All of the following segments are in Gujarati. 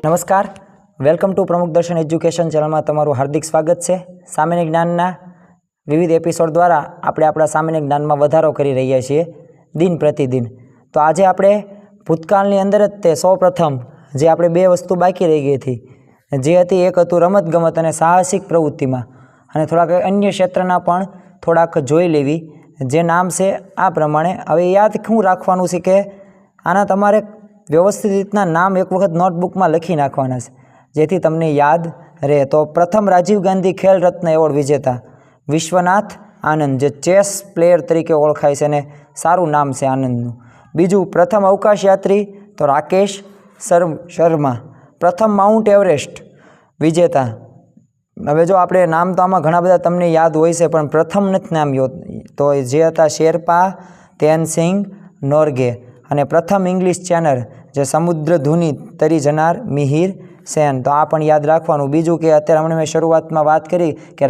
નમસ્કાર, વેલકમ ટુ પ્રમુખ દર્શન એજ્યુકેશન ચેનલમાં તમારું હાર્દિક સ્વાગત છે। સામાન્ય જ્ઞાનના વિવિધ એપિસોડ દ્વારા આપણે આપણા સામાન્ય જ્ઞાનમાં વધારો કરી રહ્યા છીએ દિન પ્રતિદિન। તો આજે આપણે ભૂતકાળની અંદર જ તે સૌપ્રથમ જે આપણે બે વસ્તુ બાકી રહી ગઈ હતી, જે હતી એક હતું રમતગમત અને સાહસિક પ્રવૃત્તિમાં, અને થોડાક અન્ય ક્ષેત્રના પણ થોડાક જોઈ લેવી, જે નામ છે આ પ્રમાણે। હવે યાદ શું રાખવાનું છે કે આના તમારે વ્યવસ્થિત રીતના નામ એક વખત નોટબુકમાં લખી નાખવાના છે, જેથી તમને યાદ રહે। તો પ્રથમ રાજીવ ગાંધી ખેલ રત્ન એવોર્ડ વિજેતા વિશ્વનાથ આનંદ, જે ચેસ પ્લેયર તરીકે ઓળખાય છે અને સારું નામ છે આનંદનું। બીજું, પ્રથમ અવકાશ યાત્રી તો રાકેશ શર્મા, પ્રથમ માઉન્ટ એવરેસ્ટ વિજેતા। હવે જો આપણે નામ તો આમાં ઘણા બધા તમને યાદ હોય છે, પણ પ્રથમ નથી નામ તો જે હતા શેરપા તેનસિંગ નોર્ગે। અને પ્રથમ ઇંગ્લિશ ચેનર જે સમુદ્ર ધુની તરી જનાર મિહિર સેન, તો આ પણ યાદ રાખવાનું। બીજું કે અત્યારે હમણાં મેં શરૂઆતમાં વાત કરી કે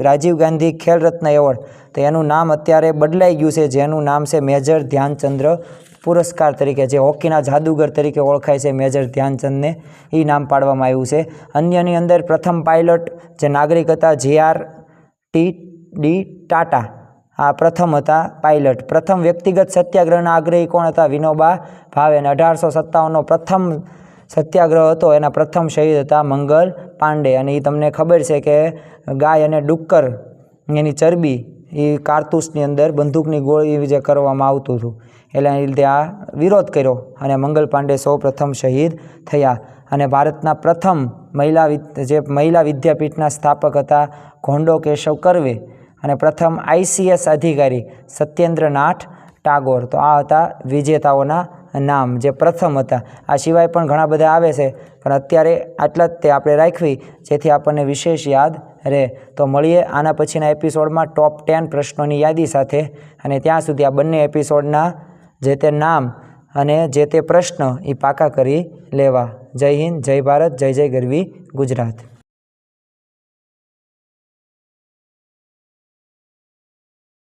રાજીવ ગાંધી ખેલ રત્ન એવોર્ડ, તો એનું નામ અત્યારે બદલાઈ ગયું છે, જેનું નામ છે મેજર ધ્યાનચંદ્ર પુરસ્કાર તરીકે, જે હોકીના જાદુગર તરીકે ઓળખાય છે મેજર ધ્યાનચંદને, એ નામ પાડવામાં આવ્યું છે। અન્યની અંદર પ્રથમ પાયલટ જે નાગરિક હતા JRTD ટાટા, આ પ્રથમ હતા પાયલટ। પ્રથમ વ્યક્તિગત સત્યાગ્રહના આગ્રહી કોણ હતા? વિનોબા ભાવે। અને 1857નો પ્રથમ સત્યાગ્રહ હતો, એના પ્રથમ શહીદ હતા મંગલ પાંડે। અને એ તમને ખબર છે કે ગાય અને ડુક્કર એની ચરબી એ કારતૂસની અંદર બંદૂકની ગોળી જે કરવામાં આવતું હતું, એટલે એ રીતે આ વિરોધ કર્યો અને મંગલ પાંડે સૌ પ્રથમ શહીદ થયા। અને ભારતના પ્રથમ મહિલા વિદ્યાપીઠના સ્થાપક હતા ઘોંડો કેશવ કર્વે। અને પ્રથમ ICS અધિકારી સત્યેન્દ્રનાથ ટાગોર। તો આ હતા વિજેતાઓના નામ જે પ્રથમ હતા। આ સિવાય પણ ઘણા બધા આવે છે, પણ અત્યારે આટલા જ તે આપણે રાખવી, જેથી આપણને વિશેષ યાદ રહે। તો મળીએ આના પછીના એપિસોડમાં ટોપ 10 પ્રશ્નોની યાદી સાથે, અને ત્યાં સુધી આ બંને એપિસોડના જે તે નામ અને જે તે પ્રશ્ન એ પાકા કરી લેવા। જય હિન્દ, જય ભારત, જય જય ગરવી ગુજરાત।